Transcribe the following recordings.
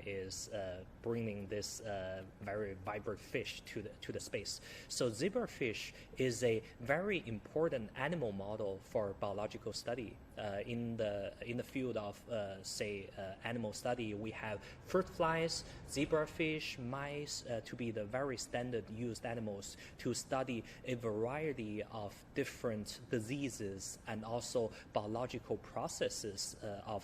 is bringing this very vibrant fish to the space. So zebrafish is a very important animal model for biological study. In the field of say animal study, we have fruit flies, zebrafish, mice to be the very standard used animals to study a variety of different diseases and also biological processes of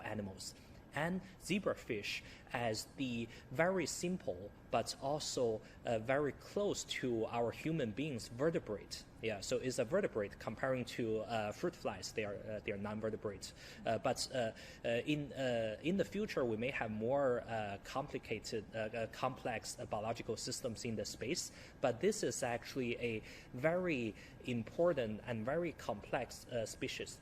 animals. And zebrafish as the very simple but also very close to our human beings vertebrate. Yeah, so it's a vertebrate comparing to fruit flies. They are non-vertebrates. But in the future, we may have more complicated, complex biological systems in the space. But this is actually a very important and very complex species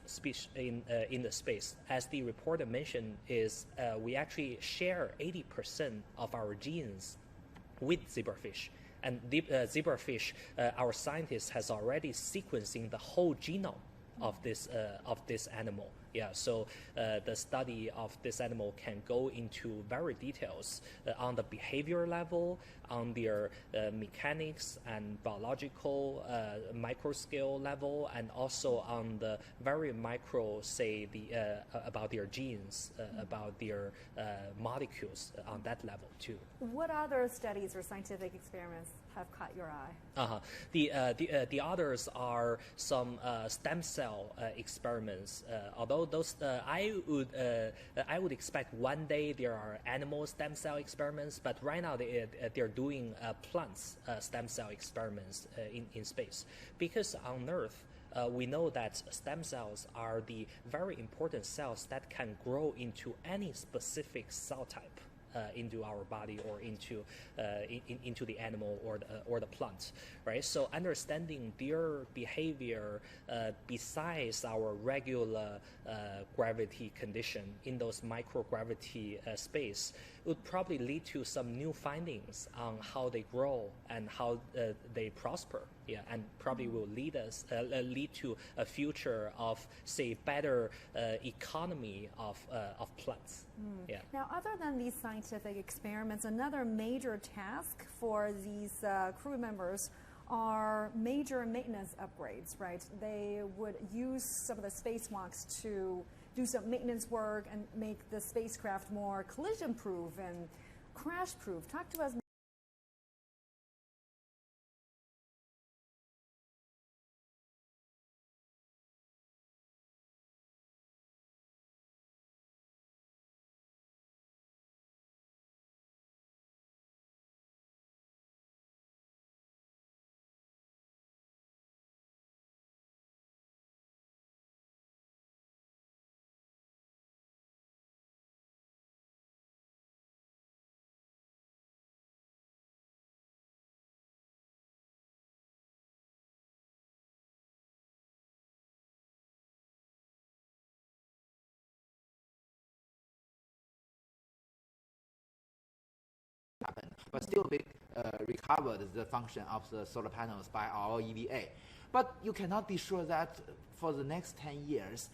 in the space. As the reporter mentioned, is we actually share 80% of our genes with zebrafish. And zebrafish, our scientists has already sequencing the whole genome of this animal. Yeah, so the study of this animal can go into very details on the behavior level, on their mechanics and biological micro scale level, and also on the very micro, say about their genes, about their molecules on that level too. What other studies or scientific experiments have caught your eye? The others are some stem cell experiments. Although those I would expect one day there are animal stem cell experiments, but right now they're doing plants stem cell experiments in space, because on Earth we know that stem cells are the very important cells that can grow into any specific cell type. Into our body or into the animal or the plant, right? So understanding their behavior besides our regular gravity condition in those microgravity space would probably lead to some new findings on how they grow and how they prosper. Yeah, and probably will lead to a future of, say, better economy of plants. Yeah. Now, other than these scientific experiments, another major task for these crew members are major maintenance upgrades, right? They would use some of the spacewalks to do some maintenance work and make the spacecraft more collision-proof and crash-proof. Talk to us. But still we recovered the function of the solar panels by our EVA. But you cannot be sure that for the next 10 years,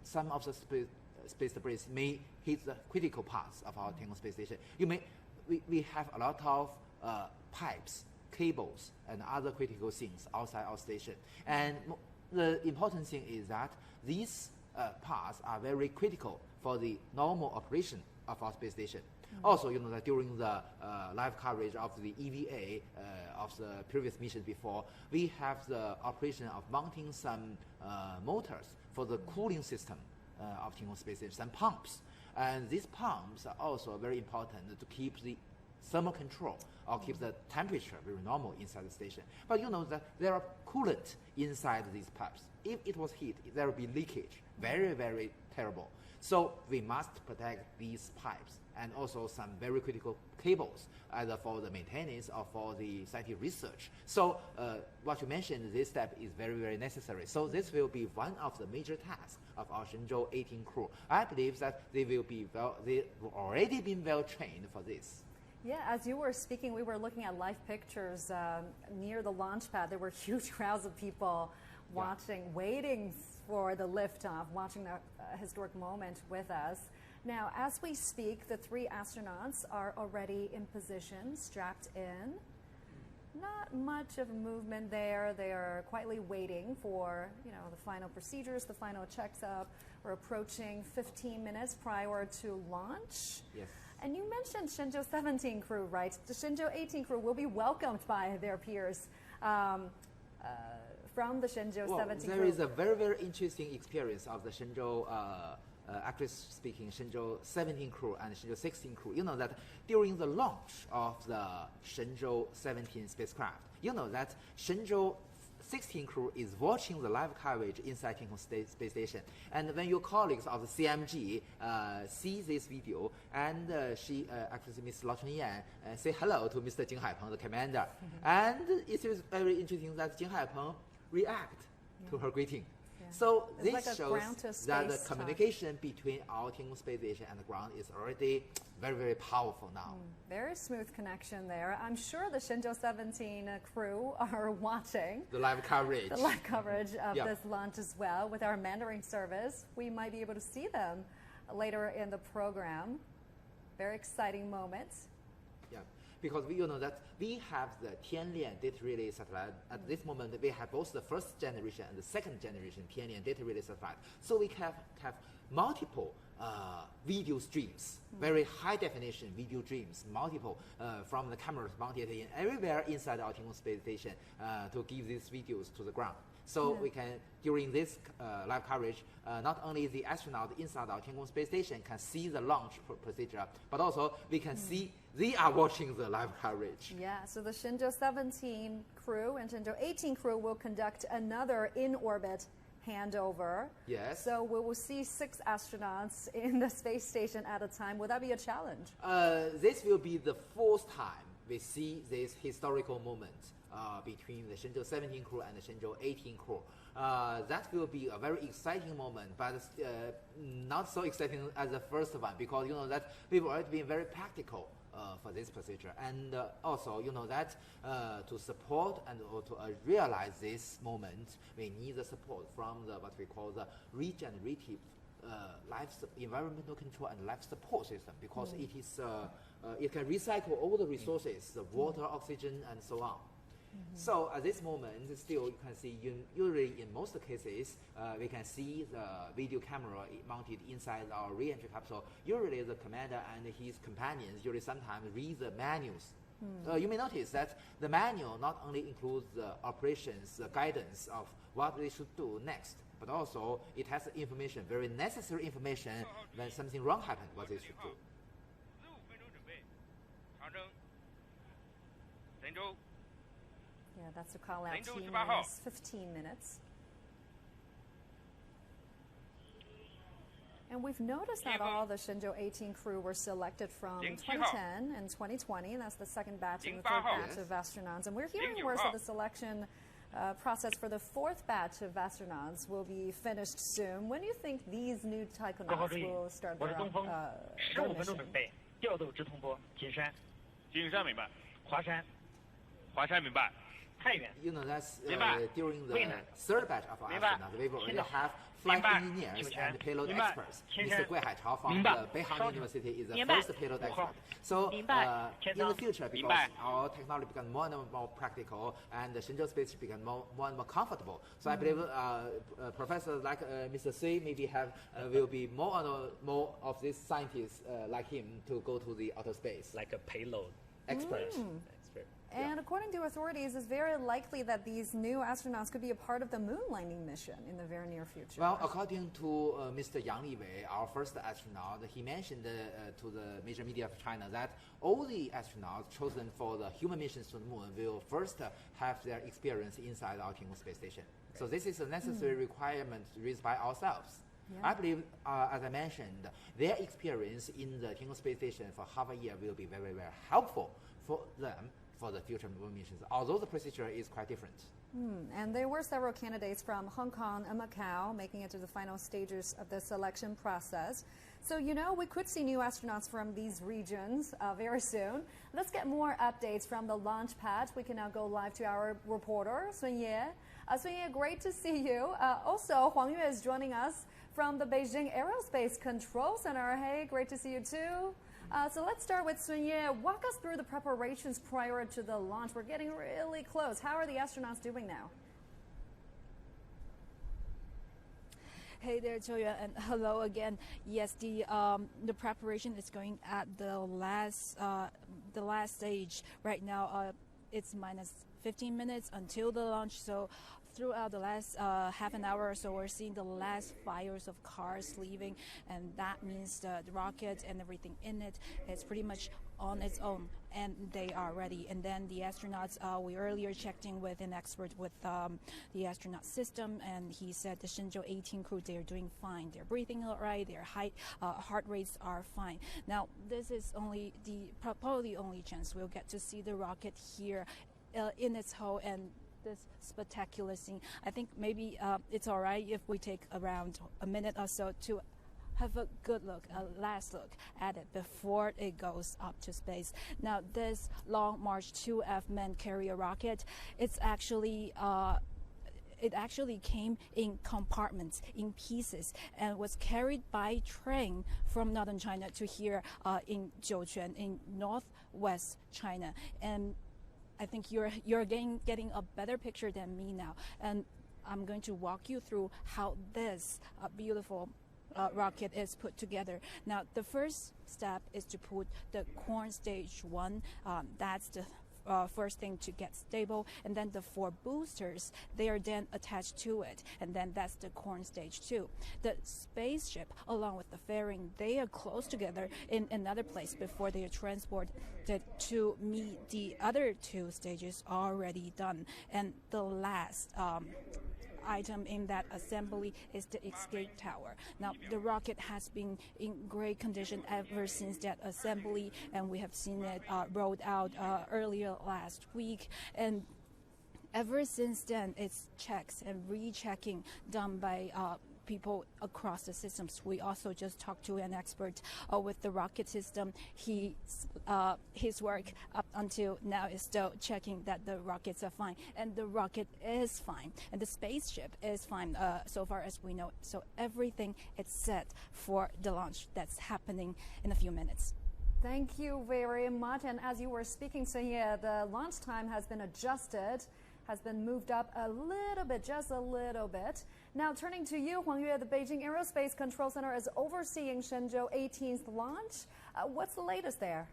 some of the space debris may hit the critical parts of our Tiangong space station. We have a lot of pipes, cables, and other critical things outside our station. And the important thing is that these parts are very critical for the normal operation of our space station. Also, you know that during the live coverage of the EVA of the previous mission before, we have the operation of mounting some motors for the cooling system of Tiangong space station, some pumps. And these pumps are also very important to keep the thermal control or keep the temperature very normal inside the station. But you know that there are coolant inside these pipes. If it was heat, there will be leakage. Very, very terrible. So we must protect these pipes and also some very critical cables, either for the maintenance or for the scientific research. So what you mentioned, this step is very, very necessary. So this will be one of the major tasks of our Shenzhou-18 crew. I believe that they've already been well trained for this. Yeah, as you were speaking, we were looking at live pictures near the launch pad. There were huge crowds of people watching, waiting for the liftoff, watching the historic moment with us. Now, as we speak, the 3 astronauts are already in position, strapped in. Not much of movement there. They are quietly waiting for, the final procedures, the final checks up. We're approaching 15 minutes prior to launch. Yes. And you mentioned Shenzhou-17 crew, right? The Shenzhou-18 crew will be welcomed by their peers from the Shenzhou-17 crew. There is a very, very interesting experience of the Shenzhou, actually speaking, Shenzhou-17 crew and Shenzhou-16 crew. You know that during the launch of the Shenzhou-17 spacecraft, you know that Shenzhou-16 crew is watching the live coverage inside Tiangong Space Station. And when your colleagues of the CMG see this video, and she, actually Ms. Lao Chunyan, say hello to Mr. Jing Haipeng, the commander. And it is very interesting that Jing Haipeng react to her greeting. So this like shows that the communication between our Tiangong Space Station and the ground is already very, very powerful now. Very smooth connection there. I'm sure the Shenzhou-17 crew are watching the live coverage. The live coverage of this launch as well. With our Mandarin service, we might be able to see them later in the program. Very exciting moment. Yeah, because we know that we have the Tianlian data relay satellite. At this moment, we have both the first generation and the second generation Tianlian data relay satellite. So we can have multiple video streams, very high definition video streams, multiple from the cameras mounted in everywhere inside our Tiangong Space Station to give these videos to the ground. So we can, during this live coverage, not only the astronaut inside our Tiangong Space Station can see the launch procedure, but also we can see they are watching the live coverage. Yeah, so the Shenzhou-17 crew and Shenzhou-18 crew will conduct another in-orbit handover. Yes. So we will see 6 astronauts in the space station at a time. Would that be a challenge? This will be the 4th time we see this historical moment between the Shenzhou-17 crew and the Shenzhou-18 crew. That will be a very exciting moment, but not so exciting as the first one, because you know that we've already been very practical for this procedure, and also you know that to support and to realize this moment, we need the support from the what we call the regenerative environmental control and life support system, because it is it can recycle all the resources, the water, oxygen, and so on. So at this moment, still you can see, usually in most cases, we can see the video camera mounted inside our re-entry capsule. Usually the commander and his companions usually sometimes read the manuals. You may notice that the manual not only includes the operations, the guidance of what they should do next, but also it has information, very necessary information when something wrong happens, what they should do. Yeah, that's a call out. T-minus 15 minutes. And we've noticed that all the Shenzhou-18 crew were selected from 2010 and 2020. And that's the second batch and the third batch of astronauts. And we're hearing words of the selection process for the 4th batch of astronauts will be finished soon. When do you think these new taikonauts will start their mission? You know, that's during the 3rd batch of our astronauts, we already have flight engineers and payload experts. Mr. Gui Haichao from the Beihang University is the first payload expert. So in the future, because our technology becomes more and more practical and the Shenzhou space becomes more and more comfortable, so I believe professors like Mr. Sui maybe will be more and more of these scientists like him to go to the outer space. Like a payload expert. And according to authorities, it's very likely that these new astronauts could be a part of the moon landing mission in the very near future. Well, according to Mr. Yang Liwei, our first astronaut, he mentioned to the major media of China that all the astronauts chosen for the human missions to the moon will first have their experience inside our Tiangong Space Station. So this is a necessary requirement raised by ourselves. I believe, as I mentioned, their experience in the Tiangong Space Station for half a year will be very, very helpful for them for the future moon missions, although the procedure is quite different. And there were several candidates from Hong Kong and Macau making it to the final stages of the selection process. So, you know, we could see new astronauts from these regions very soon. Let's get more updates from the launch pad. We can now go live to our reporter, Sun Ye. Sun Ye, great to see you. Also, Huang Yue is joining us from the Beijing Aerospace Control Center. Hey, great to see you too. So let's start with Sun Ye. Walk us through the preparations prior to the launch. We're getting really close. How are the astronauts doing now? Hey there, Jiuquan, and hello again. Yes, the preparation is going at the last stage right now. It's minus 15 minutes until the launch. So throughout the last half an hour or so, we're seeing the last fires of cars leaving, and that means the rocket and everything in it is pretty much on its own, and they are ready. And then the astronauts, we earlier checked in with an expert with the astronaut system, and he said the Shenzhou-18 crew, they're doing fine. They're breathing all right. Their heart rates are fine. Now, this is only probably the only chance we'll get to see the rocket here in its hull and this spectacular scene. I think maybe it's all right if we take around a minute or so to have a good look, a last look at it before it goes up to space. Now, this Long March 2F manned carrier rocket, it actually came in compartments, in pieces, and was carried by train from northern China to here in Jiuquan in northwest China. And I think you're getting a better picture than me now, and I'm going to walk you through how this beautiful rocket is put together. Now, the first step is to put the core stage 1. That's the first thing to get stable, and then the 4 boosters, they are then attached to it, and then that's the core stage 2. The spaceship along with the fairing, they are close together in another place before they are transported to meet the other 2 stages already done. And the last item in that assembly is the escape tower. Now, the rocket has been in great condition ever since that assembly, and we have seen it rolled out earlier last week. And ever since then, it's checks and rechecking done by people across the systems. We also just talked to an expert with the rocket system. His work up until now is still checking that the rockets are fine, and the rocket is fine, and the spaceship is fine so far as we know. So everything is set for the launch that's happening in a few minutes. Thank you very much. And as you were speaking, Sun-Ye, the launch time has been adjusted, has been moved up a little bit, just a little bit. Now, turning to you, Huang Yue, the Beijing Aerospace Control Center is overseeing Shenzhou-18's launch. What's the latest there?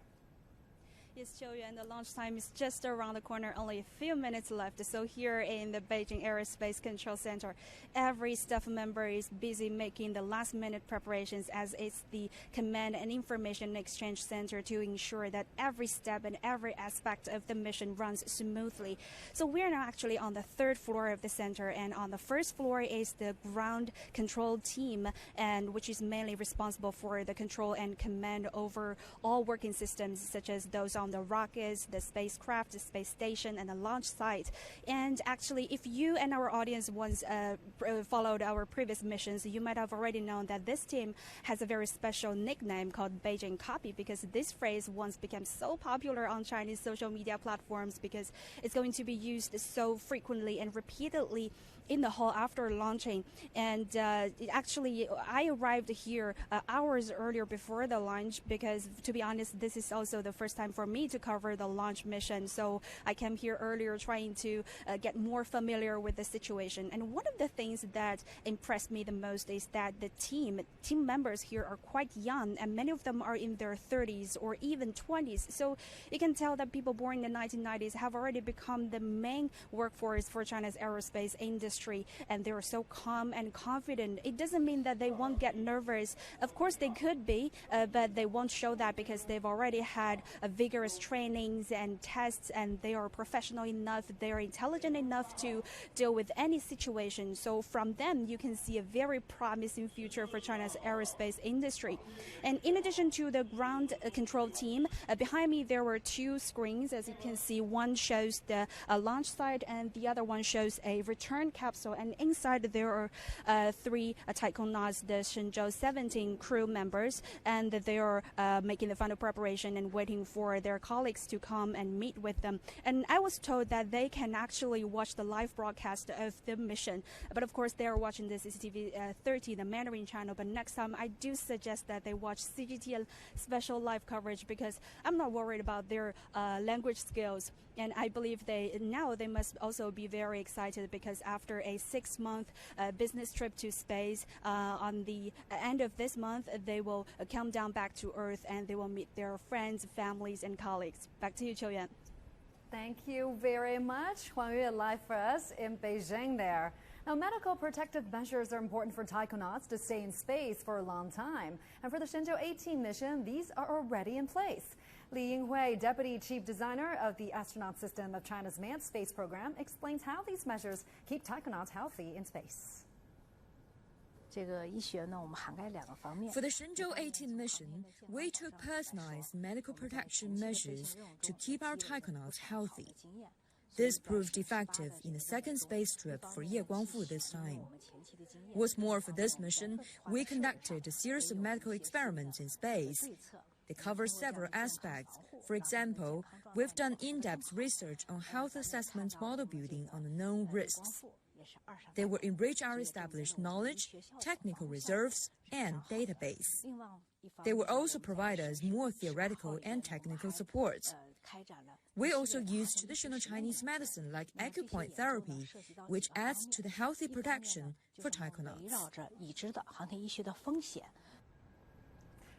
Yes, Jiuquan, the launch time is just around the corner, only a few minutes left. So here in the Beijing Aerospace Control Center, every staff member is busy making the last-minute preparations, as it's the command and information exchange center to ensure that every step and every aspect of the mission runs smoothly. So we are now actually on the 3rd floor of the center, and on the 1st floor is the ground control team, and which is mainly responsible for the control and command over all working systems, such as those on the rockets, the spacecraft, the space station, and the launch site. And actually, if you and our audience once followed our previous missions, you might have already known that this team has a very special nickname called Beijing Copy, because this phrase once became so popular on Chinese social media platforms because it's going to be used so frequently and repeatedly in the hall after launching. And actually, I arrived here hours earlier before the launch because, to be honest, this is also the first time for me to cover the launch mission. So I came here earlier trying to get more familiar with the situation. And one of the things that impressed me the most is that the team members here are quite young, and many of them are in their 30s or even 20s. So you can tell that people born in the 1990s have already become the main workforce for China's aerospace industry. And they are so calm and confident. It doesn't mean that they won't get nervous. Of course, they could be, but they won't show that because they've already had vigorous trainings and tests, and they are professional enough, they are intelligent enough to deal with any situation. So from them, you can see a very promising future for China's aerospace industry. And in addition to the ground control team, behind me there were 2 screens. As you can see, one shows the launch site, and the other one shows a return capsule, and inside there are 3 taikonauts, the Shenzhou-18 crew members, and they are making the final preparation and waiting for their colleagues to come and meet with them. And I was told that they can actually watch the live broadcast of the mission, but of course they are watching the CCTV 30, the Mandarin channel. But next time I do suggest that they watch CGTN special live coverage, because I'm not worried about their language skills. And I believe they must also be very excited, because after a 6-month business trip to space, on the end of this month, they will come down back to Earth and they will meet their friends, families, and colleagues. Back to you, Qiuyan. Thank you very much. Huang Yue live for us in Beijing there. Now, medical protective measures are important for taikonauts to stay in space for a long time. And for the Shenzhou-18 mission, these are already in place. Li Yinghui, Deputy Chief Designer of the Astronaut System of China's Manned Space Program, explains how these measures keep taikonauts healthy in space. For the Shenzhou-18 mission, we took personalized medical protection measures to keep our taikonauts healthy. This proved effective in the second space trip for Ye Guangfu this time. What's more, for this mission, we conducted a series of medical experiments in space. They cover several aspects. For example, we've done in-depth research on health assessment model building on the known risks. They will enrich our established knowledge, technical reserves, and database. They will also provide us more theoretical and technical support. We also use traditional Chinese medicine like acupoint therapy, which adds to the healthy protection for taikonauts.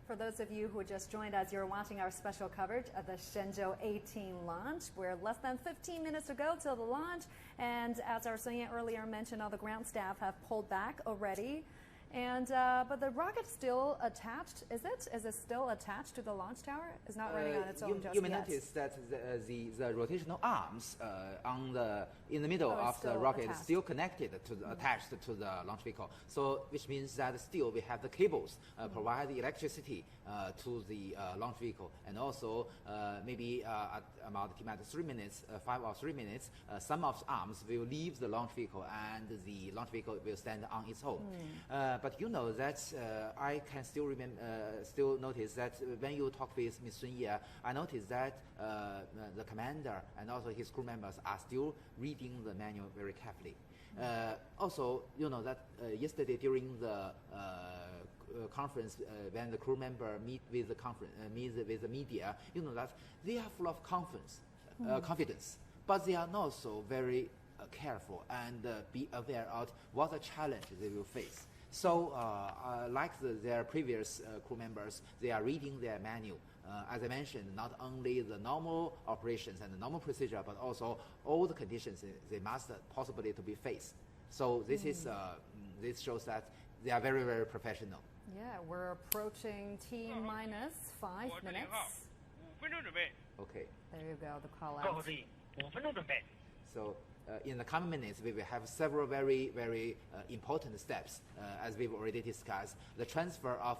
For those of you who just joined us, you're watching our special coverage of the Shenzhou-18 launch. We're less than 15 minutes to go till the launch, and as our Sun Yan earlier mentioned, all the ground staff have pulled back already. And but the rocket's still attached. Is it? Is it still attached to the launch tower? It's not running on its own just yet. You may notice that the rotational arms in the middle of the rocket is still connected to attached to the launch vehicle. So which means that still we have the cables provide the electricity to the launch vehicle, and also maybe about 3 minutes, 5 or 3 minutes, some of the arms will leave the launch vehicle and the launch vehicle will stand on its own. But you know that I can still remember, still notice that when you talk with Ms. Sun Ye, I noticed that the commander and also his crew members are still reading the manual very carefully. Also, you know that yesterday during the conference, when the crew member meet with the media, you know that they are full of confidence, but they are not so very careful and be aware of what the challenge they will face. So, like their previous crew members, they are reading their manual. As I mentioned, not only the normal operations and the normal procedure, but also all the conditions they must possibly to be faced. So this is this shows that they are very, very professional. Yeah, we're approaching T-minus 5 minutes. Okay. There you go, the call out. So in the coming minutes, we will have several very, very important steps, as we've already discussed. The transfer of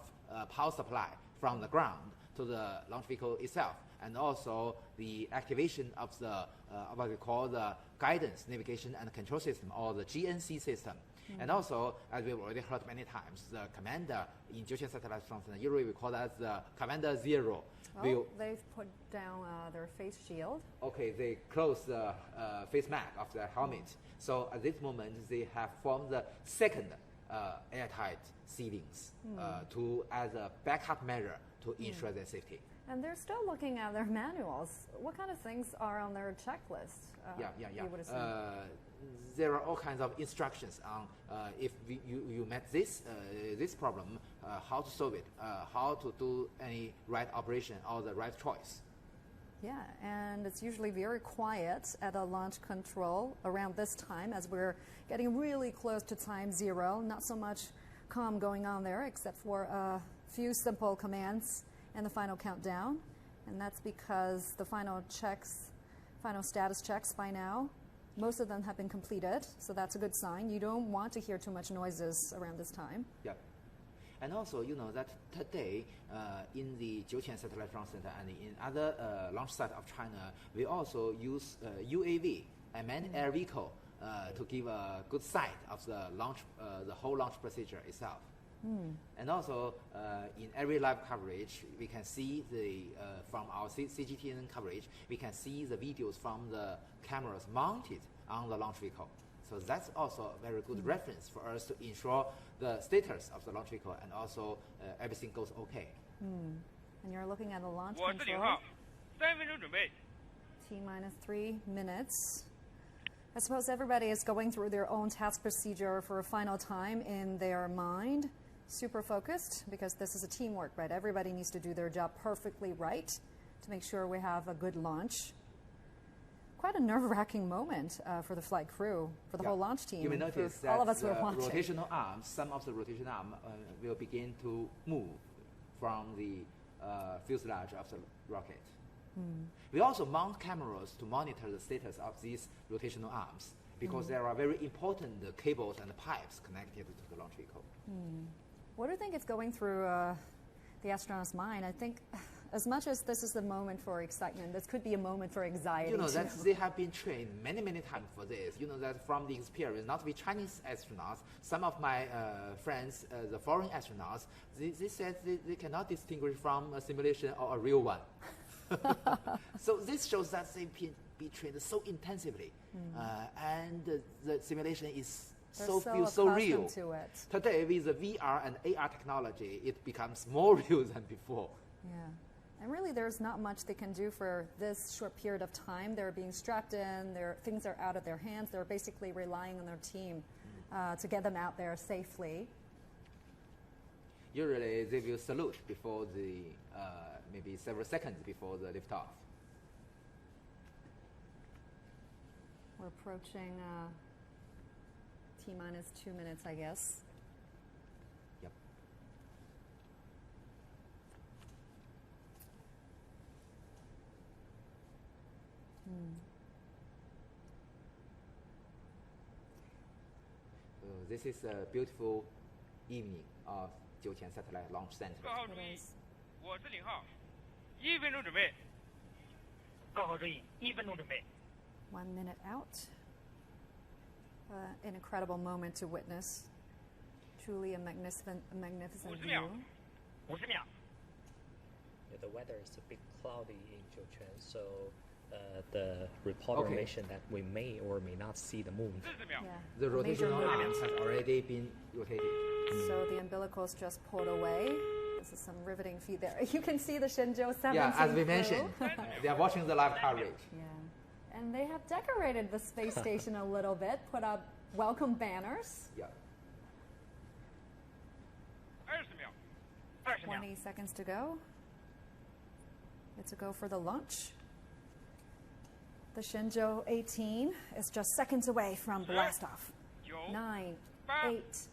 power supply from the ground to the launch vehicle itself, and also the activation of the what we call the guidance, navigation, and control system, or the GNC system. And also, as we've already heard many times, the commander in Jiuquan Satellite Launch Center, usually we call that the Commander Zero. Oh, they've put down their face shield. Okay, they close the face mask of the helmet. So at this moment, they have formed the second airtight sealings as a backup measure to ensure their safety. And they're still looking at their manuals. What kind of things are on their checklist? You would assume? There are all kinds of instructions on if you met this problem, how to solve it, how to do any right operation or the right choice. Yeah, and it's usually very quiet at a launch control around this time, as we're getting really close to time zero. Not so much calm going on there, except for a few simple commands and the final countdown. And that's because the final status checks by now, most of them have been completed, so that's a good sign. You don't want to hear too much noises around this time. Yeah. And also, you know that today in the Jiuquan Satellite Launch Center and in other launch sites of China, we also use UAV, a manned air vehicle, to give a good sight of the launch, the whole launch procedure itself. And also, in every live coverage, we can see from our CGTN coverage, we can see the videos from the cameras mounted on the launch vehicle. So that's also a very good reference for us to ensure the status of the launch vehicle and also everything goes okay. And you're looking at the launch control. T-minus 3 minutes. I suppose everybody is going through their own task procedure for a final time in their mind. Super focused, because this is a teamwork, right? Everybody needs to do their job perfectly right to make sure we have a good launch. Quite a nerve-wracking moment for the flight crew, for the whole launch team. You may notice that all of us who are watching. Rotational arms, some of the rotational arms will begin to move from the fuselage of the rocket. We also mount cameras to monitor the status of these rotational arms, because there are very important cables and pipes connected to the launch vehicle. What do you think is going through the astronaut's mind? I think as much as this is the moment for excitement, this could be a moment for anxiety. You know, that too. they have been trained many, many times for this. You know that from the experience, not with Chinese astronauts, some of my friends, the foreign astronauts, they said they cannot distinguish from a simulation or a real one. So this shows that they've been trained so intensively, and the simulation is feels so real. To it. Today, with the VR and AR technology, it becomes more real than before. Yeah. And really, there's not much they can do for this short period of time. They're being strapped in, things are out of their hands. They're basically relying on their team to get them out there safely. Usually, they will salute before the, maybe several seconds before the liftoff. We're approaching T-minus 2 minutes, I guess. Yep. So this is a beautiful evening of Jiuquan Satellite Launch Center. 1 minute out. An incredible moment to witness. Truly a magnificent view. Yeah, the weather is a bit cloudy in Jiuquan, so the reporter mentioned that we may or may not see the moon. Yeah. The rotational arms have already been rotated. So the umbilicals just pulled away. This is some riveting feed there. You can see the Shenzhou-18 Yeah, as we crew. mentioned, they are watching the live coverage. Yeah. And they have decorated the space station a little bit, put up welcome banners. Yeah. 20 seconds to go. It's a go for the launch. The Shenzhou-18 is just seconds away from blastoff. 9, 8,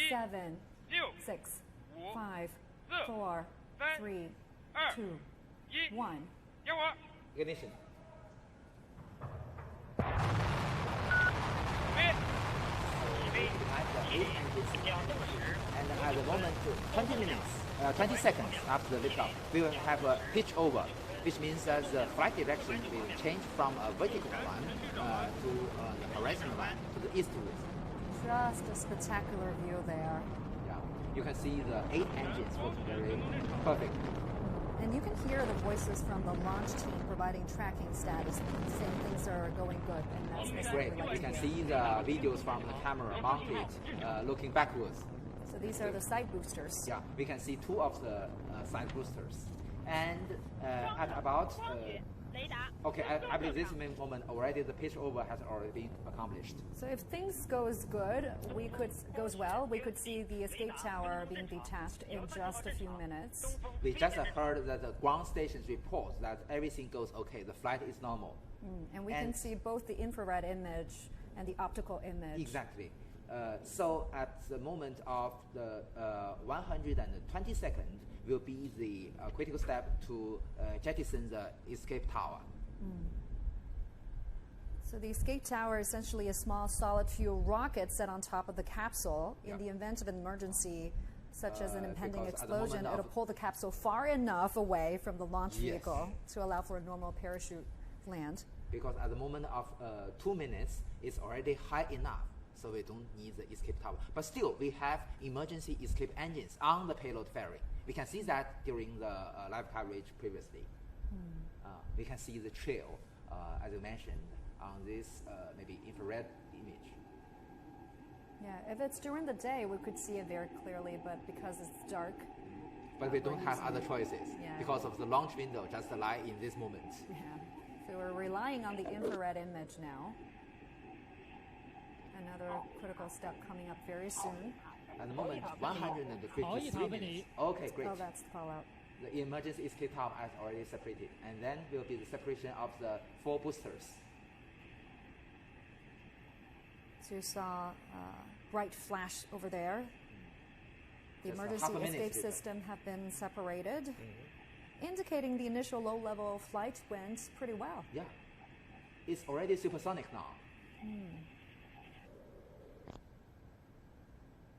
7, 6, 5, 4, 3, 2, 1. Ignition. And at the moment, 20 seconds after the liftoff, we will have a pitch over, which means that the flight direction will change from a vertical one to the horizontal one, to the eastward. Just a spectacular view there. Yeah, you can see the 8 engines working very perfect. And you can hear the voices from the launch team providing tracking status, saying things are going good. And that's Great. exactly like You can see the videos from the camera mounted, looking backwards. So these are the side boosters. Yeah, we can see 2 of the side boosters. And at about, I believe this moment already the pitch over has already been accomplished. So if things goes well, we could see the escape tower being detached in just a few minutes. We just heard that the ground stations report that everything goes okay, the flight is normal. And we can see both the infrared image and the optical image. Exactly. So at the moment of the 120 seconds will be the critical step to jettison the escape tower. So the escape tower is essentially a small solid fuel rocket set on top of the capsule. In the event of an emergency, such as an impending explosion, it'll pull the capsule far enough away from the launch vehicle to allow for a normal parachute land. because at the moment of 2 minutes, it's already high enough, so we don't need the escape tower. But still, we have emergency escape engines on the payload fairing. We can see that during the live coverage previously. We can see the trail, as you mentioned, on this maybe infrared image. Yeah, if it's during the day, we could see it very clearly, but because it's dark. But we don't have other choices Yeah. because of the launch window just lie in this moment. Yeah. So we're relying on the infrared image now. Another critical step coming up very soon. At the moment, 153 minutes. Okay, great. Oh, that's the call out. The emergency escape tower is already separated, and then will be the separation of the 4 boosters. So you saw bright flash over there. The Just emergency half a minute escape later. system have been separated, indicating the initial low-level flight went pretty well. Yeah, it's already supersonic now.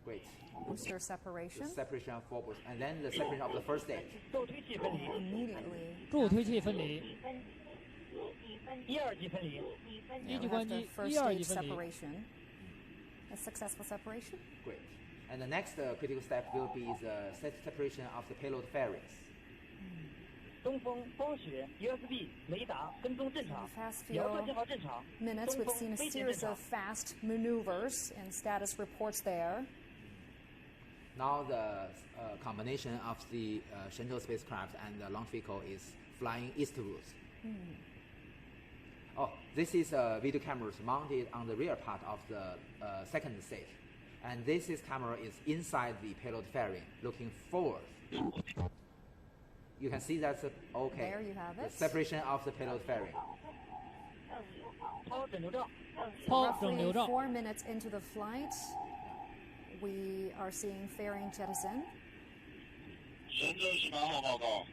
Great. Booster The separation. separation of 4 boosters, and then the separation of the first stage. Immediately 助推器分离，一二级分离， yeah, 一级 we 关 have the 机， first 一二 stage 级分离。 separation. A successful separation. Great. And the next critical step will be the separation of the payload fairings. 东风、光学、USB、雷达跟踪正常 The，fast 遥测 few 信号正常。 minutes, we've seen a 飞行正 series 常 of。fast maneuvers and status reports there. Now the combination of the Shenzhou spacecraft and the launch vehicle is flying eastwards. Oh, this is video cameras mounted on the rear part of the second stage. And this camera is inside the payload fairing, looking forward. You can see that's okay. There you have it. The separation of the payload fairing. 抛整流罩，抛整 Roughly 流罩。 4 minutes into the flight, we are seeing fairing jettison. 深圳18号报告，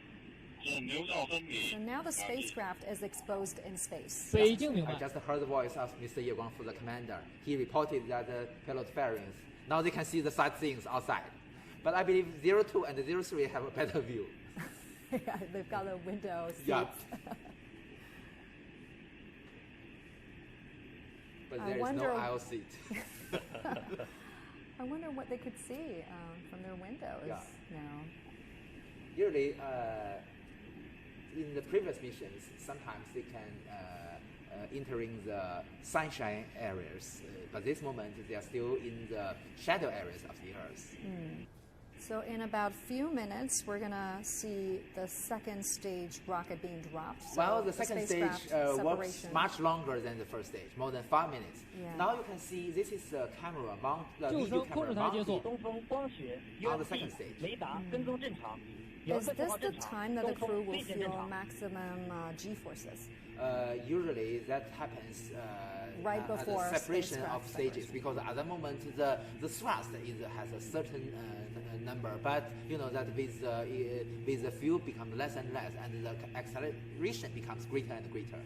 整流罩分离。 So now the spacecraft is exposed in space. 北京明 I 白。 just heard the voice of Mr. Ye Guangfu, the commander. He reported that the payload fairings, now they can see the sightseeing outside. But I believe 02 and 03 have a better view. Yeah, they've got a window seats. Yeah. But I there is wonder- no aisle seat. I wonder what they could see from their windows Yeah. now. Usually, in the previous missions, sometimes they can entering the sunshine areas, but this moment they are still in the shadow areas of the Earth. So in about few minutes, we're gonna see the second stage rocket being dropped. So Well, the second stage spacecraft works separation. much longer than the first stage, more than 5 minutes. Yeah. Now you can see this is a camera mount, the 救 video 生控 camera 制台解锁。 mounted. 东风、光学、 On the USB second stage.、雷达跟踪正常，遥 Is 测信 this 号 the 正 time 常。 that the 东 crew 风 will 飞行正 feel 常。 maximum G forces? Usually that happens Right at before the separation of spacecraft stages, because at the moment the thrust has a certain number, but you know that with the fuel becomes less and less, and the acceleration becomes greater and greater.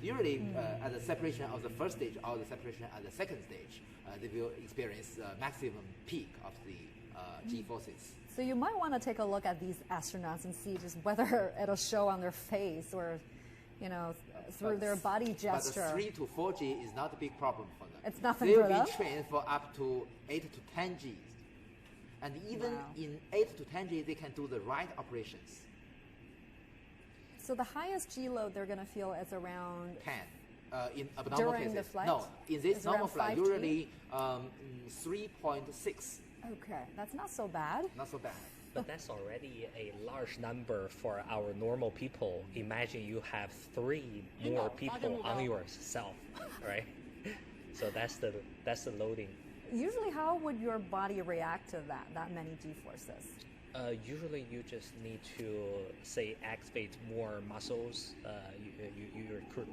Usually at the separation of the first stage or the separation at the second stage, they will experience the maximum peak of the G forces. So you might want to take a look at these astronauts and see just whether it'll show on their face or, you know, through their body gesture. But the 3 to 4G is not a big problem for them. It's nothing They'll for be them? trained for up to 8 to 10 Gs. And even Wow. in 8 to 10 G, they can do the right operations. So the highest G load they're going to feel is around 10. In abnormal During cases. the flight? No, in this Is normal around flight, 5G? usually 3.6. Okay, that's not so bad. Not so bad. But that's already a large number for our normal people. Imagine you have 3 more people on yourself, right? So that's the loading. Usually, how would your body react to that many G forces? Usually, you just need to say activate more muscles. You recruit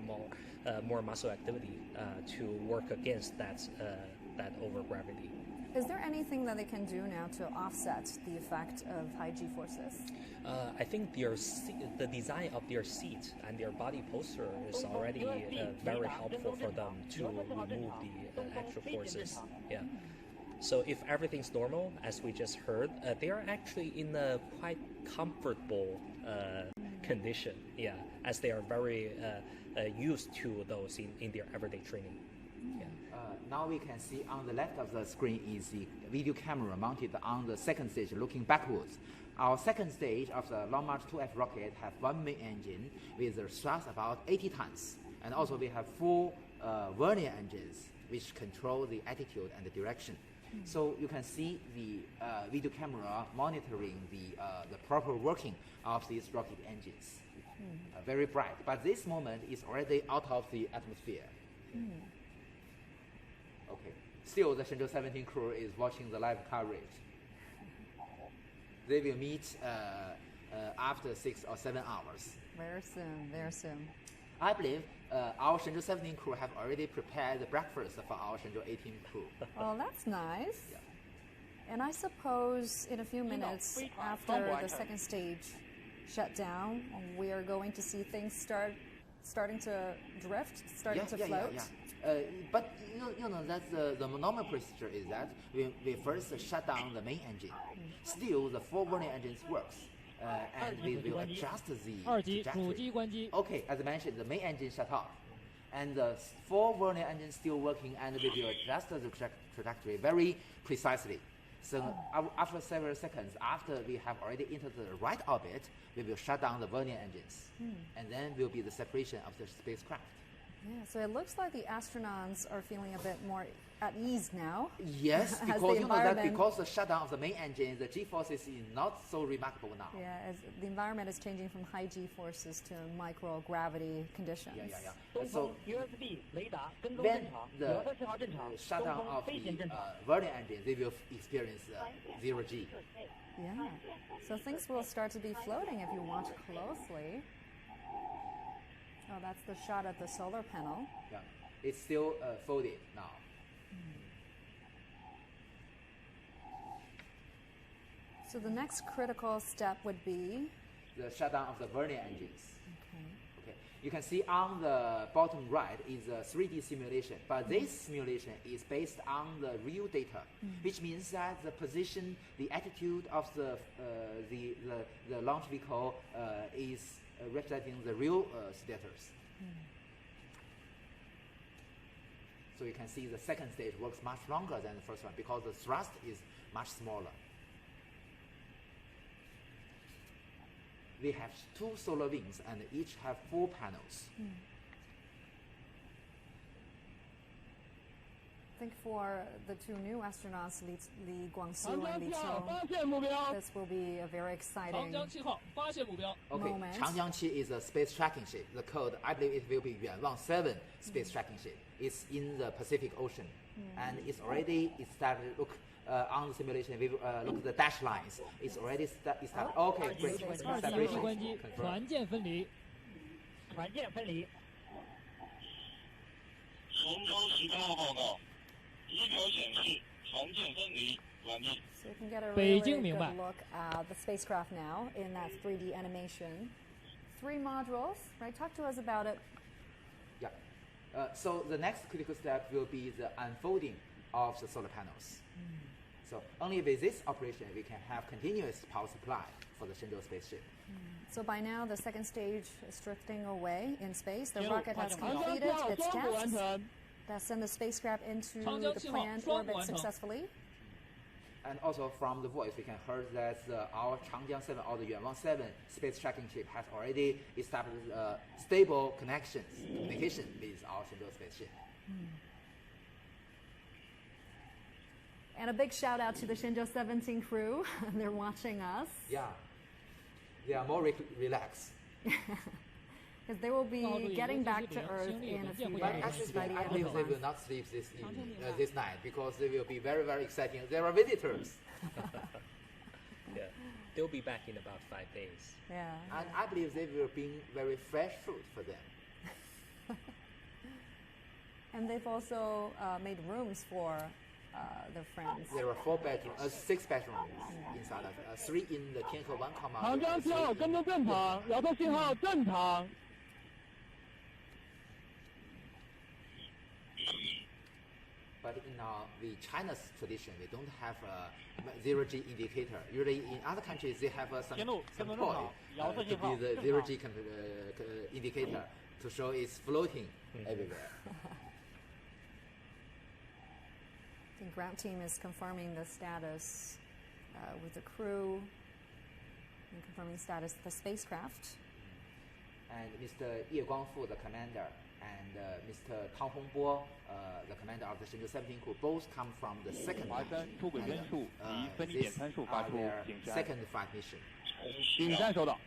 more muscle activity to work against that overgravity. Is there anything that they can do now to offset the effect of high G forces? I think the design of their seat and their body posture is already very helpful for them to remove the extra forces. Yeah. So if everything's normal, as we just heard, they are actually in a quite comfortable condition, yeah, as they are very used to those in their everyday training. Yeah. Now we can see on the left of the screen is the video camera mounted on the second stage looking backwards. Our second stage of the Long March 2F rocket have one main engine with a thrust about 80 tons. And also we have 4 vernier engines which control the attitude and the direction. So you can see the video camera monitoring the proper working of these rocket engines. Very bright, but this moment is already out of the atmosphere. Okay. Still, the Shenzhou-17 crew is watching the live coverage. They will meet after 6 or 7 hours. Very soon, very soon. I believe our Shenzhou-17 crew have already prepared the breakfast for our Shenzhou-18 crew. Oh, that's nice. Yeah. And I suppose in a few minutes after the second stage shut down, we are going to see things starting to drift, starting to float. But you know that the normal procedure is that we first shut down the main engine. Still, the 4 vernier engines works, and we will adjust the trajectory. Okay, as I mentioned, the main engine shut off, and the 4 vernier engines still working, and we will adjust the trajectory very precisely. So after several seconds, after we have already entered the right orbit, we will shut down the vernier engines, and then will be the separation of the spacecraft. Yeah, so it looks like the astronauts are feeling a bit more at ease now. Yes, because you know that because the shutdown of the main engine, the G-forces is not so remarkable now. Yeah, as the environment is changing from high G-forces to microgravity conditions. So when the shutdown of the vernier engine, they will experience 0 G. Yeah, so things will start to be floating if you watch closely. Oh, that's the shot at the solar panel. Yeah, it's still folded now. So the next critical step would be? The shutdown of the vernier engines. Okay. You can see on the bottom right is a 3D simulation, but this simulation is based on the real data, which means that the position, the attitude of the launch vehicle is representing the real status. So you can see the second stage works much longer than the first one because the thrust is much smaller. We have 2 solar wings and each have 4 panels. I think for the 2 new astronauts, Li Guangxiu and Li Qiu, this will be a very exciting moment. Changjiang is a space tracking ship. The code, I believe it will be Yuanwang 7 space tracking ship. It's in the Pacific Ocean. And it's already established. Look, on the simulation, we look at the dash lines. It's already established. Okay, great. Separation. 船舰分离。从高13号报告，仪表显示船舰分离完毕。 So you can get a really good look at the spacecraft now in that 3D animation. 3 modules, right? Talk to us about it. Yeah. So the next critical step will be the unfolding of the solar panels. So only with this operation we can have continuous power supply for the Shenzhou spaceship. So by now the second stage is drifting away in space. The rocket has completed its tests that send the spacecraft into the planned orbit successfully. And also from the voice we can hear that our Changjiang 7 or the Yuanwang 7 space tracking ship has already established stable communication with our Shenzhou spaceship. And a big shout out to the Shenzhou-17 crew. They're watching us. Yeah, they are more relaxed. Because they will be getting back to Earth in a few days. Actually, I believe they will not sleep this night because they will be very, very exciting. There are visitors. Yeah, they'll be back in about 5 days. Yeah. And I believe they will bring very fresh fruit for them. And they've also made rooms for their friends. There are 6 bedrooms inside of it. 3 in the Tianhe 1 comma. 长江7号跟踪正常，遥测信号正常。but in the China's tradition, we don't have a zero-G indicator. Usually in other countries, they have some toy to be the zero-G indicator to show it's floating everywhere. The ground team is confirming the status with the crew and confirming the status of the spacecraft. And Mr. Ye Guangfu, the commander, and Mr. Tang Hongbo, the commander of the Shenzhou-17 crew, both come from the second launch. And this are their second flight mission. 顶站收到，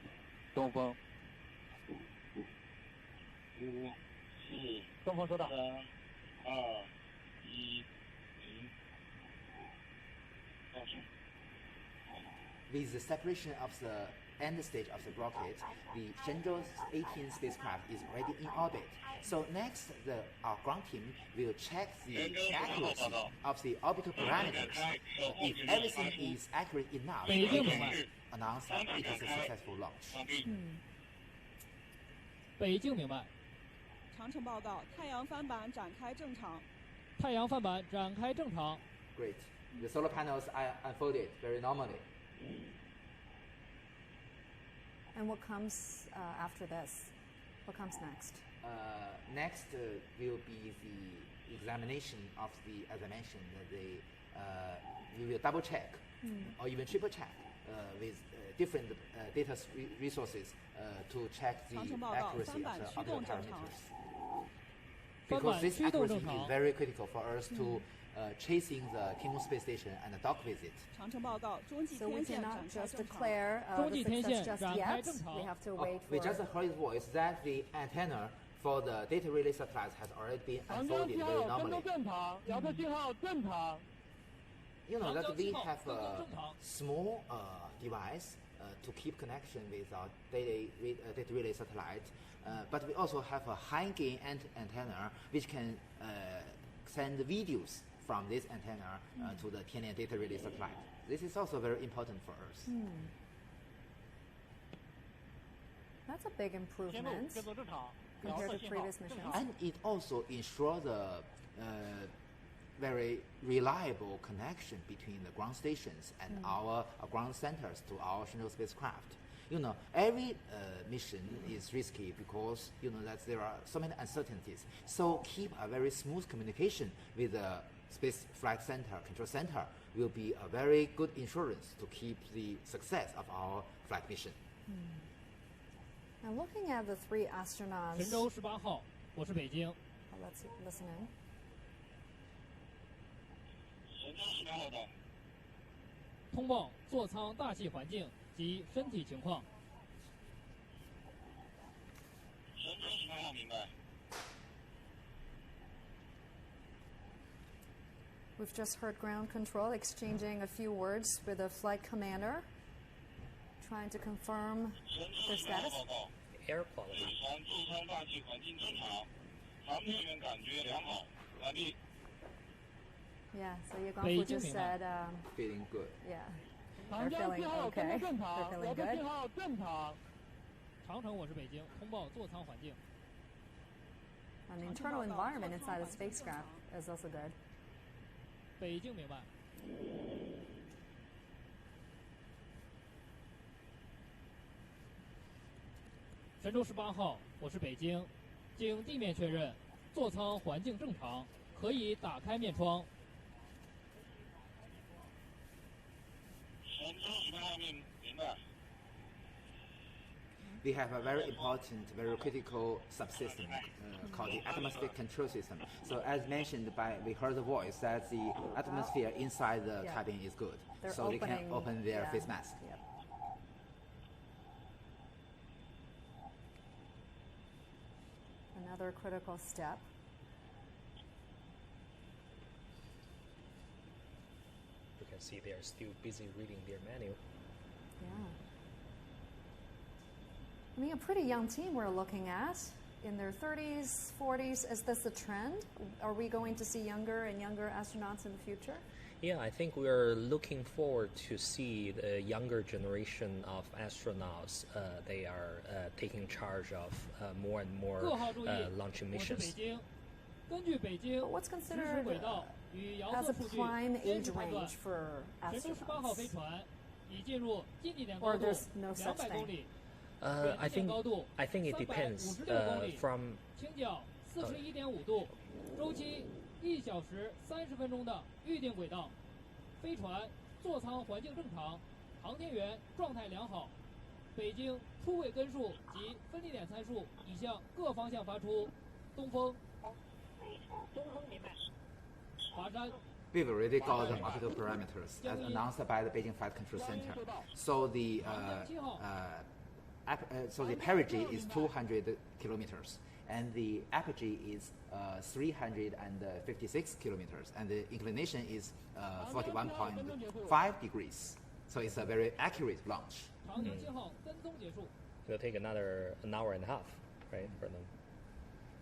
东风，东风收到。3、2、1、0。 With the separation of the end stage of the rocket, the Shenzhou-18 spacecraft is already in orbit. So next, our ground team will check the accuracy of the orbital parameters. If everything is accurate enough, we can announce that it is a successful launch. 北京明白。长程报告，太阳帆板展开正常。太阳帆板展开正常。 Great. The solar panels are unfolded very normally. And what comes after this? What comes next? Next will be the examination of the, as I mentioned, we will double check or even triple check with different data resources to check the accuracy of the orbital parameters. Because this accuracy is very critical for us to chasing the King Kong space station and the dock visit. So we cannot just declare the success just yet. We have to wait for... We just heard his voice that the antenna for the data relay satellites has already been unfolded very normally. You know that we have a small device to keep connection with our data relay satellite, but we also have a high gain antenna which can send videos from this antenna to the Tianlian data relay satellite. This is also very important for us. That's a big improvement compared to previous missions. And it also ensures the very reliable connection between the ground stations and our ground centers to our Shenzhou spacecraft. You know, every mission is risky because, you know, that there are so many uncertainties. So keep a very smooth communication with the Space Flight Center, Control Center will be a very good insurance to keep the success of our flight mission. Now looking at the three astronauts... 神舟18号，我是北京。 Let's listen in. 神舟18号到。通报座舱大气环境及身体情况。神舟18号明白。 We've just heard ground control exchanging a few words with the flight commander, trying to confirm their status. Air quality. Yeah, so Ye Guangfu just said... feeling good. Yeah, they're feeling okay. They're feeling good. 长城，我是北京，通报座舱环境。 And the internal environment inside the spacecraft is also good. 北京明白。神舟18号，我是北京，经地面确认，座舱环境正常，可以打开面窗。神舟18号明白。 We have a very important, very critical subsystem called the atmospheric control system. So as mentioned we heard the voice that the atmosphere inside the cabin is good. So they can open their face mask. Yep. Another critical step. You can see they are still busy reading their menu. Yeah. I mean, a pretty young team we're looking at, in their 30s, 40s. Is this a trend? Are we going to see younger and younger astronauts in the future? Yeah, I think we're looking forward to see the younger generation of astronauts. They are taking charge of more and more launching missions. 根据北京 But what's 实时 considered 轨道与遥 as 测 a 数据 prime 监 age 视判断， range for 神舟18号飞 astronauts? 船已进入近地点 Or 高度 there's no such 200 公 thing? 里， I 远地点 think 高度 I think it depends 356公里， from 倾角41.5度，周期1小时30分钟的预定轨道。飞船座舱环境正常，航天员状态良好。北京出轨根数及分离点参数已向各方向发出东风。东风明白。华山。 We've already got the orbital parameters as announced by the Beijing Flight Control Center. So the perigee is 200 kilometers, and the apogee is 356 kilometers, and the inclination is 41.5 degrees. So it's a very accurate launch. It'll take an hour and a half, right, for them.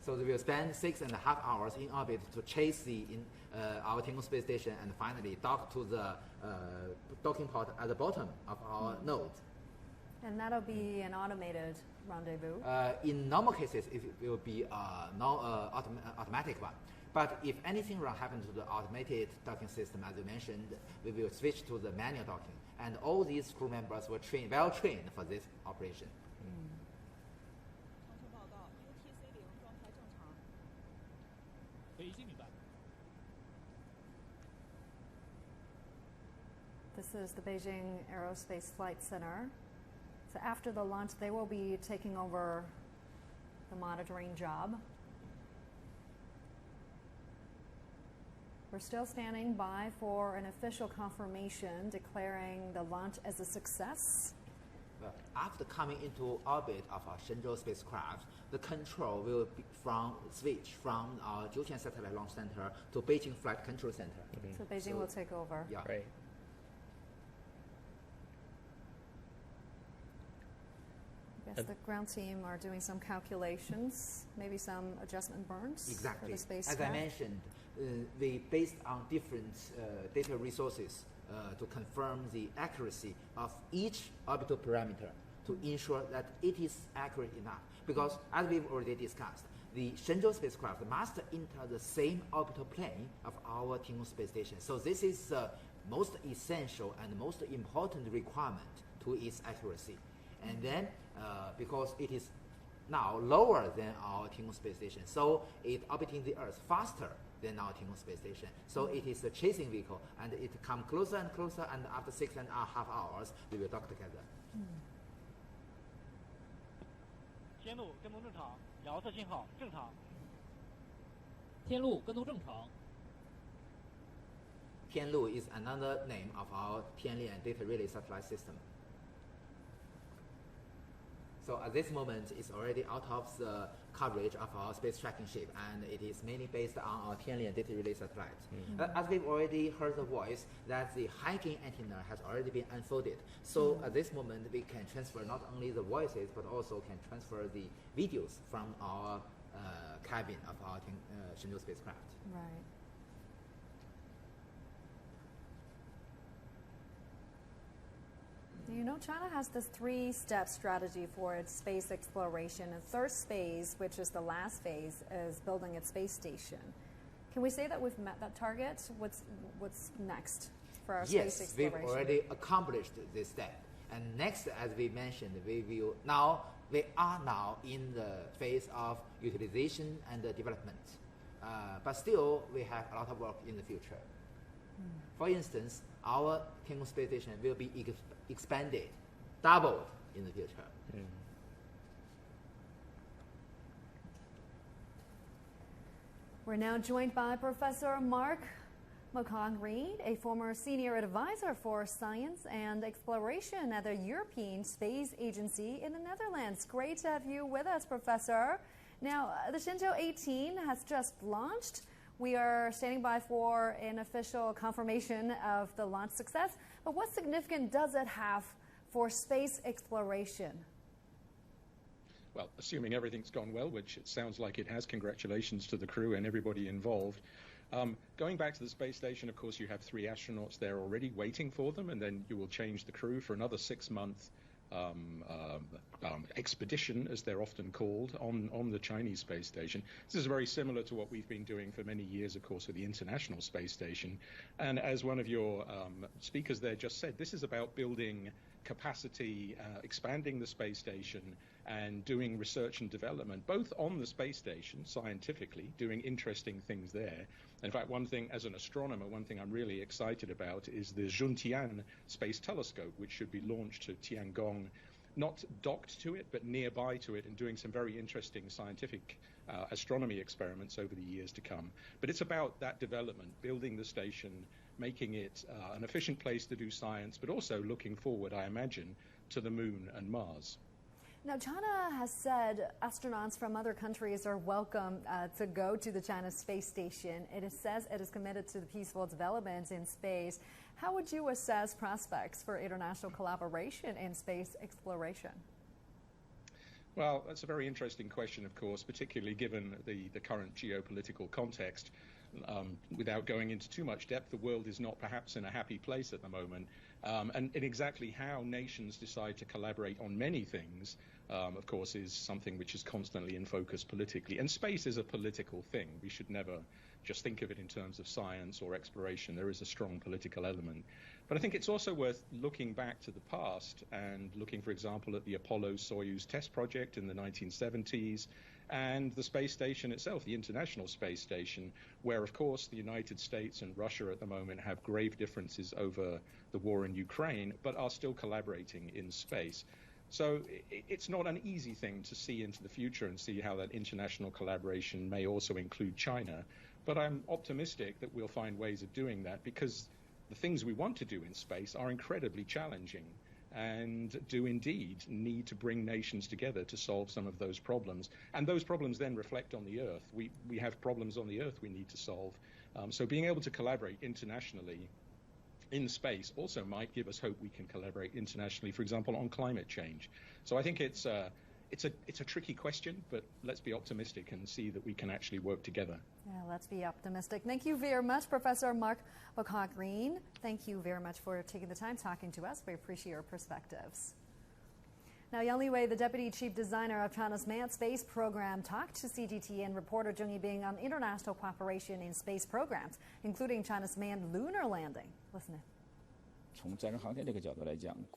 So they will spend 6.5 hours in orbit to chase our Tiangong space station and finally dock to the docking port at the bottom of our node. And that'll be an automated rendezvous? In normal cases, it will be automatic one. But if anything wrong happens to the automated docking system, as you mentioned, we will switch to the manual docking. And all these crew members were well trained for this operation. This is the Beijing Aerospace Flight Center. So after the launch, they will be taking over the monitoring job. We're still standing by for an official confirmation declaring the launch as a success. After coming into orbit of our Shenzhou spacecraft, the control will be switch from our Jiuquan Satellite Launch Center to Beijing Flight Control Center. So Beijing will take over. Yeah. Right. I guess the ground team are doing some calculations, maybe some adjustment burns Exactly. for the spacecraft. As I mentioned, we based on different data resources to confirm the accuracy of each orbital parameter to ensure that it is accurate enough. Because as we've already discussed, the Shenzhou spacecraft must enter the same orbital plane of our Tiangong space station. So this is the most essential and most important requirement to its accuracy. And then, because it is now lower than our Tiangong space station, so it orbiting the Earth faster than our Tiangong space station. So it is a chasing vehicle, and it comes closer and closer, and after 6.5 hours, we will dock together. 天路跟踪正常，遥测信号正常。天路跟踪正常。 Tianlu is another name of our Tianlian data relay satellite system. So at this moment, it's already out of the coverage of our space tracking ship, and it is mainly based on our Tianlian data relay satellite. As we've already heard the voice, that the high gain antenna has already been unfolded. So at this moment, we can transfer not only the voices, but also can transfer the videos from our cabin of our Shenzhou spacecraft. Right. You know, China has this three-step strategy for its space exploration. The first phase, which is the last phase, is building its space station. Can we say that we've met that target? What's next for our space exploration? Yes, we've already accomplished this step. And next, as we mentioned, we are now in the phase of utilization and development. But still, we have a lot of work in the future. For instance, our Tiangong space station will be expanded, doubled in the future. We're now joined by Professor Mark McCong-Reed, a former senior advisor for science and exploration at the European Space Agency in the Netherlands. Great to have you with us, Professor. Now, the Shenzhou-18 has just launched. We are standing by for an official confirmation of the launch success. But what significance does it have for space exploration? Well, assuming everything's gone well, which it sounds like it has, congratulations to the crew and everybody involved. Going back to the space station, of course, you have 3 astronauts there already waiting for them, and then you will change the crew for another 6 months expedition, as they're often called, on the Chinese space station. This is very similar to what we've been doing for many years, of course, with the International Space Station. And as one of your speakers there just said, this is about building capacity, expanding the space station, and doing research and development, both on the space station, scientifically, doing interesting things there. In fact, one thing, as an astronomer, one thing I'm really excited about is the Zhuntian Space Telescope, which should be launched to Tiangong, not docked to it, but nearby to it, and doing some very interesting scientific astronomy experiments over the years to come. But it's about that development, building the station, making it an efficient place to do science, but also looking forward, I imagine, to the moon and Mars. Now, China has said astronauts from other countries are welcome to go to the China space station. It says it is committed to the peaceful development in space. How would you assess prospects for international collaboration in space exploration? Well, that's a very interesting question, of course, particularly given the current geopolitical context. Without going into too much depth, the world is not perhaps in a happy place at the moment. And exactly how nations decide to collaborate on many things, of course, is something which is constantly in focus politically. And space is a political thing. We should never just think of it in terms of science or exploration. There is a strong political element. But I think it's also worth looking back to the past and looking, for example, at the Apollo-Soyuz test project in the 1970s, and the space station itself, the International Space Station, where, of course, the United States and Russia at the moment have grave differences over the war in Ukraine, but are still collaborating in space. So it's not an easy thing to see into the future and see how that international collaboration may also include China. But I'm optimistic that we'll find ways of doing that, because the things we want to do in space are incredibly challenging and do indeed need to bring nations together to solve some of those problems. And those problems then reflect on the Earth. We have problems on the Earth we need to solve. So being able to collaborate internationally in space also might give us hope we can collaborate internationally, for example, on climate change. So I think it's a tricky question, but let's be optimistic and see that we can actually work together. Yeah, let's be optimistic. Thank you very much, Professor Mark Bocock-Green. Thank you very much for taking the time talking to us. We appreciate your perspectives. Now, Yang Liwei, the Deputy Chief Designer of China's manned space program, talked to CGTN and reporter Zheng Yibing on international cooperation in space programs, including China's manned lunar landing. Listen in.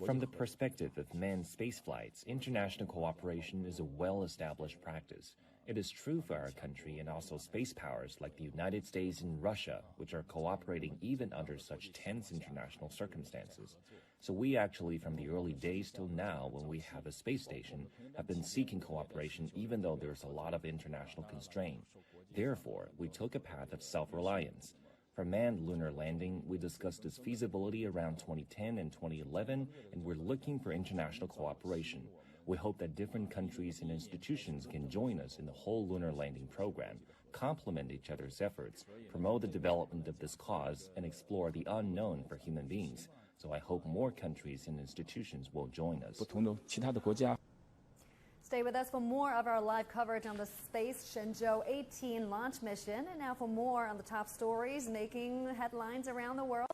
From the perspective of manned space flights, international cooperation is a well-established practice. It is true for our country and also space powers like the United States and Russia, which are cooperating even under such tense international circumstances. So we actually, from the early days till now, when we have a space station, have been seeking cooperation even though there's a lot of international constraint. Therefore, we took a path of self-reliance. For manned lunar landing, we discussed its feasibility around 2010 and 2011, and we're looking for international cooperation. We hope that different countries and institutions can join us in the whole lunar landing program, complement each other's efforts, promote the development of this cause, and explore the unknown for human beings. So I hope more countries and institutions will join us. Stay with us for more of our live coverage on the space Shenzhou-18 launch mission. And now for more on the top stories making headlines around the world.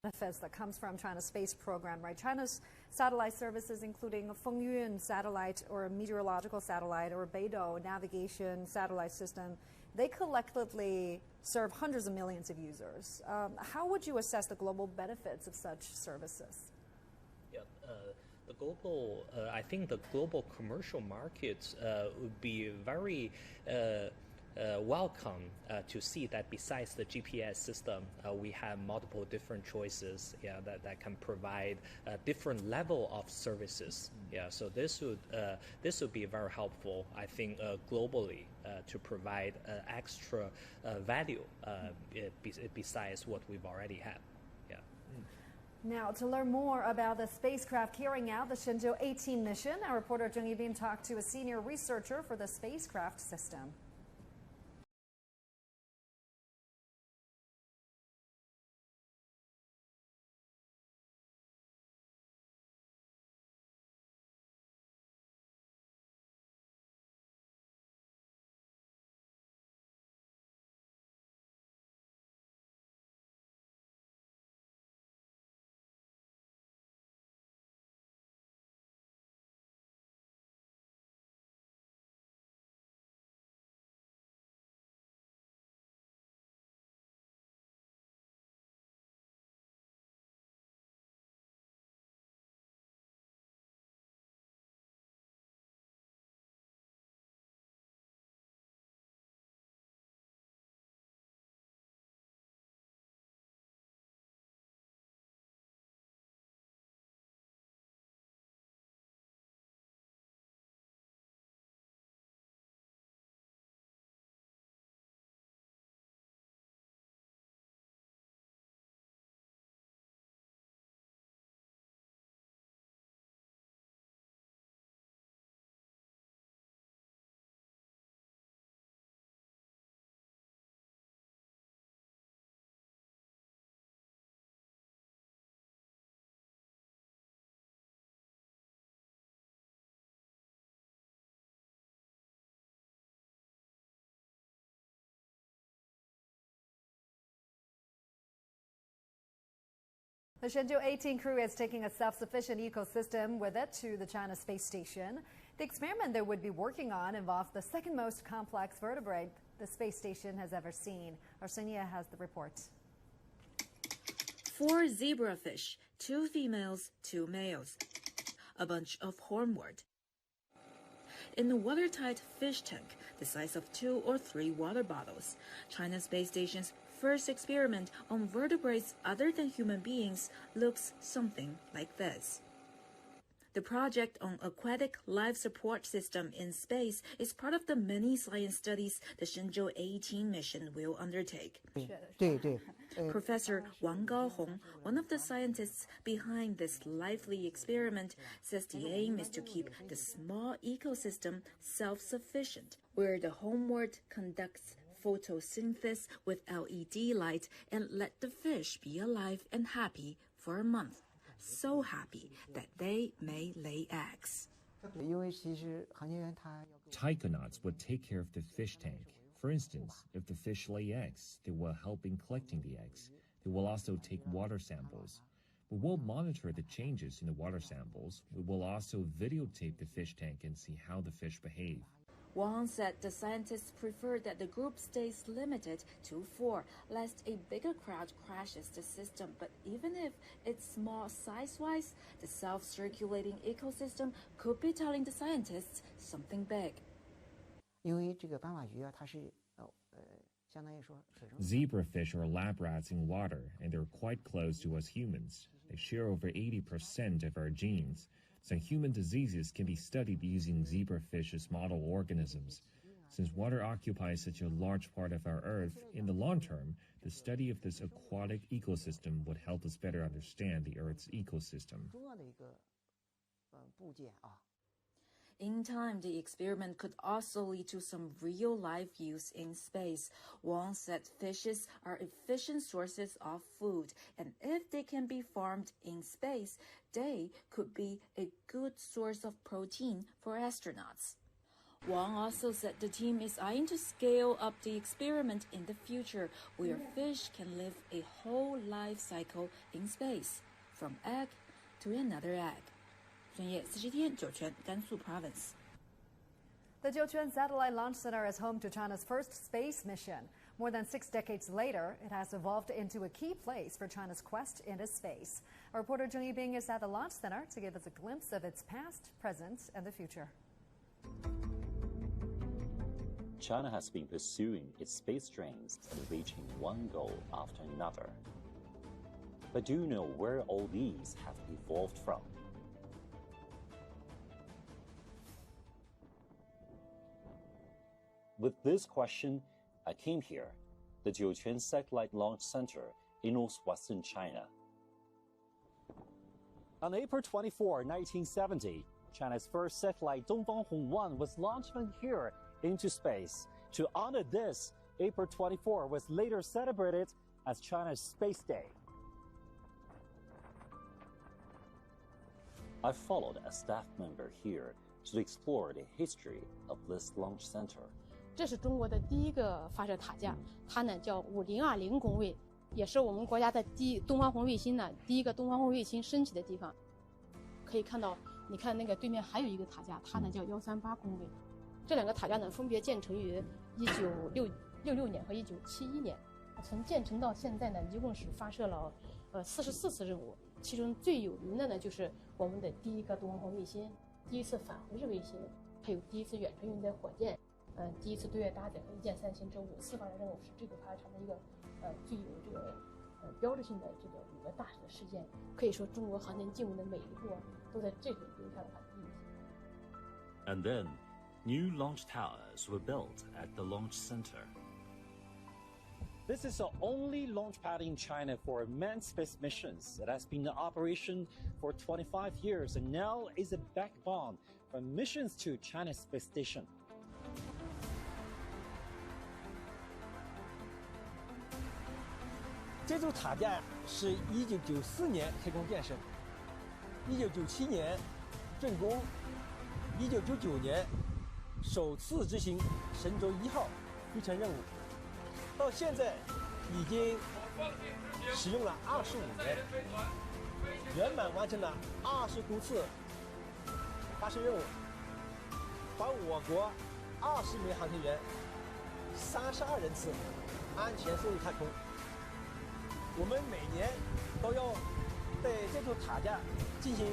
benefits that comes from China's space program, right? China's satellite services, including Fengyun satellite or meteorological satellite or Beidou navigation satellite system, they collectively serve hundreds of millions of users. How would you assess the global benefits of such services? Yeah, the global, I think the global commercial markets would be very welcome to see that besides the GPS system, we have multiple different choices, that can provide a different level of services. Yeah, so this would be very helpful, I think, globally to provide extra value besides what we've already had. Yeah. Now, to learn more about the spacecraft carrying out the Shenzhou-18 mission, our reporter Zheng Yibin talked to a senior researcher for the spacecraft system. The Shenzhou-18 crew is taking a self-sufficient ecosystem with it to the China space station. The experiment they would be working on involves the second most complex vertebrate the space station has ever seen. Arsenia has the report. 4 zebrafish, 2 females, 2 males, a bunch of hornwort. In a watertight fish tank the size of 2 or 3 water bottles, China space station's first experiment on vertebrates other than human beings looks something like this. The project on aquatic life support system in space is part of the many science studies the Shenzhou-18 mission will undertake. Professor Wang Gaohong, one of the scientists behind this lively experiment, says the aim is to keep the small ecosystem self-sufficient, where the homeward conducts photosynthesis with LED light and let the fish be alive and happy for a month. So happy that they may lay eggs. Taikonauts would take care of the fish tank. For instance, if the fish lay eggs, they will help in collecting the eggs. They will also take water samples. We will monitor the changes in the water samples. We will also videotape the fish tank and see how the fish behave. Wang said the scientists prefer that the group stays limited to 4, lest a bigger crowd crashes the system. But even if it's small size-wise, the self-circulating ecosystem could be telling the scientists something big. Zebrafish are lab rats in water, and they're quite close to us humans. They share over 80% of our genes. Some human diseases can be studied using zebrafish as model organisms. Since water occupies such a large part of our Earth, in the long term, the study of this aquatic ecosystem would help us better understand the Earth's ecosystem. In time, the experiment could also lead to some real-life use in space. Wang said fishes are efficient sources of food, and if they can be farmed in space, they could be a good source of protein for astronauts. Wang also said the team is eyeing to scale up the experiment in the future, where fish can live a whole life cycle in space, from egg to another egg. 深夜40天，酒泉，甘肃 Province。 The Jiuquan Satellite Launch Center is home to China's first space mission. More than 6 decades later, it has evolved into a key place for China's quest into space. Our reporter Zheng Yibing is at the launch center to give us a glimpse of its past, present, and the future. China has been pursuing its space dreams and reaching one goal after another. But do you know where all these have evolved from? With this question, I came here, the Jiuquan Satellite Launch Center in northwestern China. On April 24, 1970, China's first satellite Dongfang Hong-1 was launched from here into space. To honor this, April 24 was later celebrated as China's Space Day. I followed a staff member here to explore the history of this launch center. 这是中国的第一个发射塔架，它呢叫5020工位，也是我们国家的东方红卫星呢第一个东方红卫星升起的地方。可以看到，你看那个对面还有一个塔架，它呢叫138工位。这两个塔架呢分别建成于1966年和1971年。从建成到现在呢，一共是发射了44次任务，其中最有名的呢就是我们的第一个东方红卫星，第一次返回式卫星，还有第一次远程运载火箭。第一次对外搭载一箭三星这5次发射任务是这个发射场的一个最有这个标志性的这个5个大的事件，可以说中国航天进步的每一步都在这里留下了它的印记。 And then, new launch towers were built at the launch center. This is the only launch pad in China for manned space missions. It has been in operation for 25 years and now is a backbone for missions to China's space station. 这座塔架是1994年开工建成，1997年竣工，1999年首次执行神舟1号飞船任务，到现在已经使用了25年，圆满完成了20多次发射任务，把我国20名航天员、32人次安全送入太空。 我们每年都要对这座塔架进行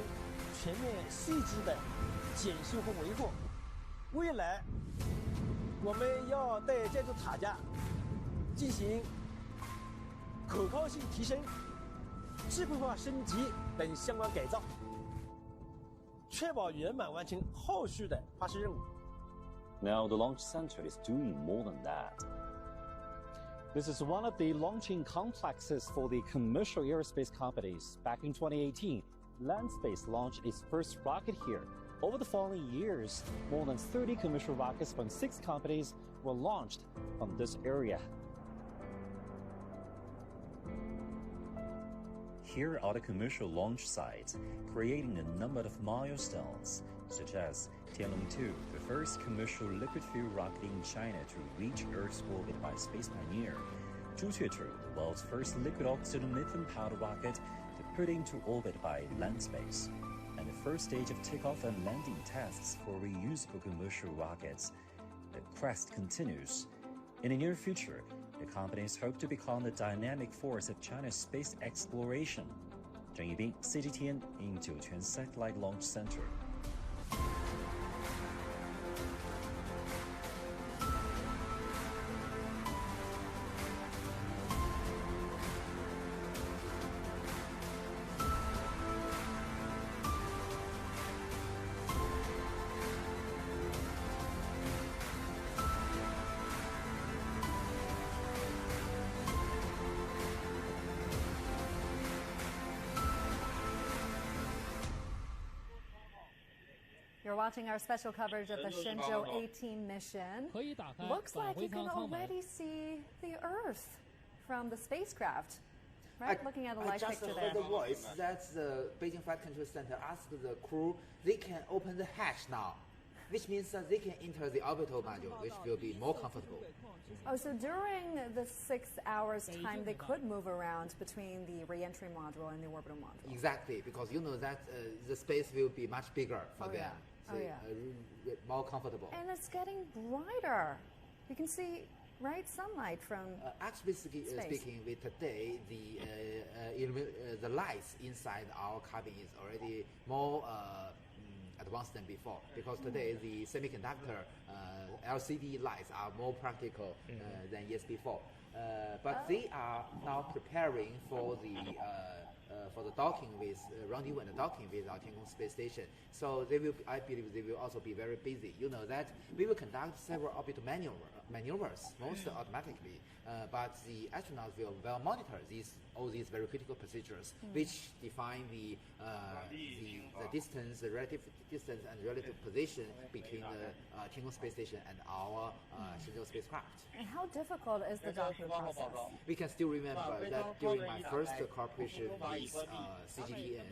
全面细致的检修和维护。未来，我们要对这座塔架进行可靠性提升、智慧化升级等相关改造，确保圆满完成后续的发射任务。Now the launch center is doing more than that. This is one of the launching complexes for the commercial aerospace companies. Back in 2018, Landspace launched its first rocket here. Over the following years, more than 30 commercial rockets from 6 companies were launched from this area. Here are the commercial launch sites, creating a number of milestones, such as Tianlong-2, the first commercial liquid-fuel rocket in China to reach Earth's orbit by space pioneer; Zhuque-2, the world's first liquid-oxygen lithium-powered rocket to put into orbit by Landspace; and the first stage of takeoff and landing tests for reusable commercial rockets. The quest continues. In the near future, the companies hope to become the dynamic force of China's space exploration. Zheng Yibing, CGTN, in Jiuquan Satellite Launch Center. You're watching our special coverage of the Shenzhou-18 mission. Looks like you can already see the Earth from the spacecraft. Right? Looking at the live picture there. I just heard the voice that the Beijing Flight Control Center asked the crew, they can open the hatch now. which means that they can enter the orbital module, which will be more comfortable. Oh, so during the 6 hours time, they could move around between the re-entry module and the orbital module. Exactly, because you know that the space will be much bigger for them. Yeah. So, more comfortable. And it's getting brighter. You can see, right, sunlight from actually speaking, with today, the lights inside our cabin is already more advanced than before, because today the semiconductor LCD lights are more practical than years before. But they are now preparing for the docking with rendezvous and docking with our Tiangong space station. So they will, I believe, they will also be very busy. You know that we will conduct several orbital maneuvers, most automatically, but the astronauts will well monitor all these very critical procedures, which define the distance, the relative distance and relative position between the Tiangong space station and our Shenzhou spacecraft. And how difficult is the docking process? We can still remember that during my first cooperation with CGTN,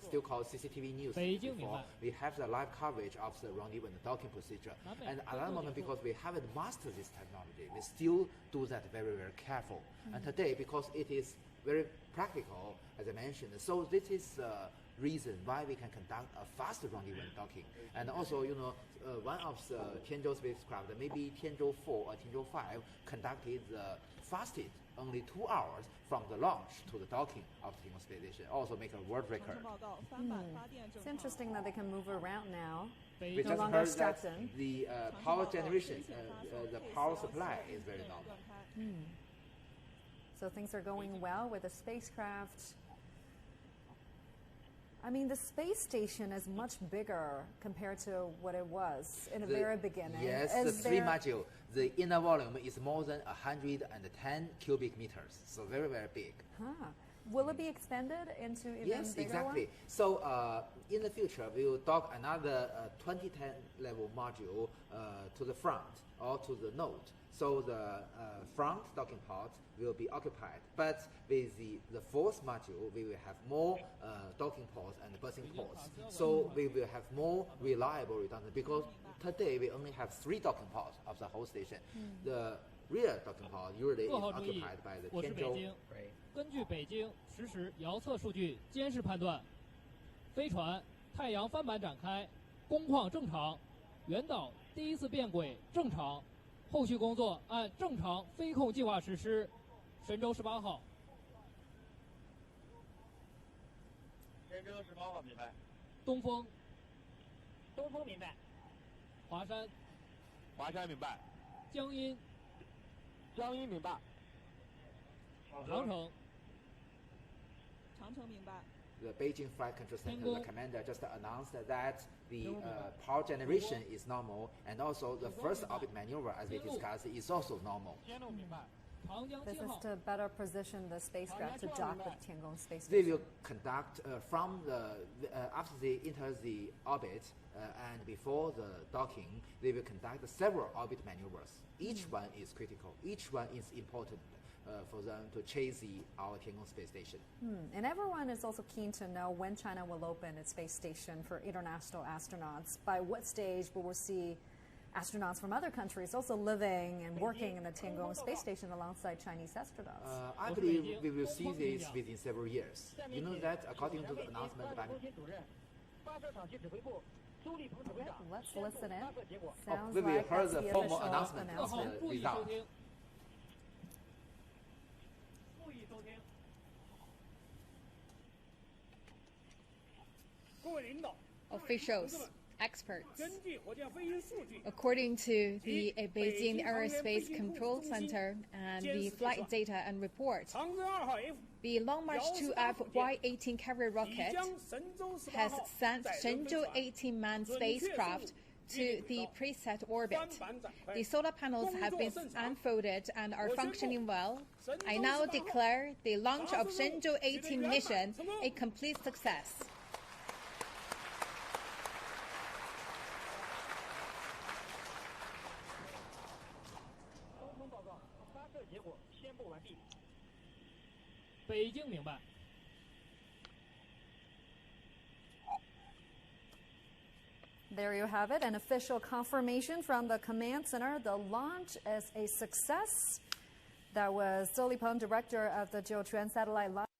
still called CCTV News before, we have the live coverage of the rendezvous and the docking procedure. And at that moment, because we haven't mastered this technology, we still do that very, very careful. And today, because it is very practical, as I mentioned, so this is reason why we can conduct a faster rendezvous and docking. And also, you know, one of the Tianzhou spacecraft, maybe Tianzhou 4 or Tianzhou 5, conducted the fastest, only 2 hours from the launch to the docking of the Tiangong space station, also make a world record. It's interesting that they can move around now. We no just longer heard that strapped in. the power generation, the power supply is very normal. So things are going well with the spacecraft. I mean, the space station is much bigger compared to what it was in the very beginning. Yes, the 3 module, the inner volume is more than 110 cubic meters, so very, very big. Huh. Will it be extended into even Yes, bigger exactly. one? So in the future, we will dock another 2010 level module to the front or to the node. So the front docking port will be occupied. But with the 4th module, we will have more docking ports and berthing ports. So we will have more reliable redundant, because today we only have 3 docking ports of the whole station. The rear docking port usually is occupied by the 我是北 Tianzhou. 京。根据北京实时遥测数据监视判断，飞船太阳帆板展开，工况正常，原导第一次变轨正常，后续工作按正常飞控计划实施。神舟18号。神舟18号明白。东风。东风明白。华山。华山明白。江阴。江阴明白。长城。长城明白。 The Beijing Flight Control Center, the commander just announced that the power generation is normal, and also the first orbit maneuver, as we discussed, is also normal. This is to better position the spacecraft to dock with Tiangong space They station. will conduct from after they enter the orbit and before the docking, they will conduct several orbit maneuvers. Each one is critical. Each one is important for them to chase our Tiangong space station. And everyone is also keen to know when China will open its space station for international astronauts. By what stage will we see astronauts from other countries also living and working in the Tiangong space station alongside Chinese astronauts? I believe we will see this within several years. You know that according to the announcement by... Let's listen in. Sounds we will like hear that's the the formal official announcement of the result. Officials, experts. According to the Beijing Aerospace Control Center and the flight data and report, the Long March 2F Y-18 carrier rocket has sent Shenzhou-18 manned spacecraft to the preset orbit. The solar panels have been unfolded and are functioning well. I now declare the launch of Shenzhou-18 mission a complete success. Beijing 明白。There you have it, an official confirmation from the command center. The launch is a success. That was Zhou Lipeng, director of the Jiuquan Satellite Launch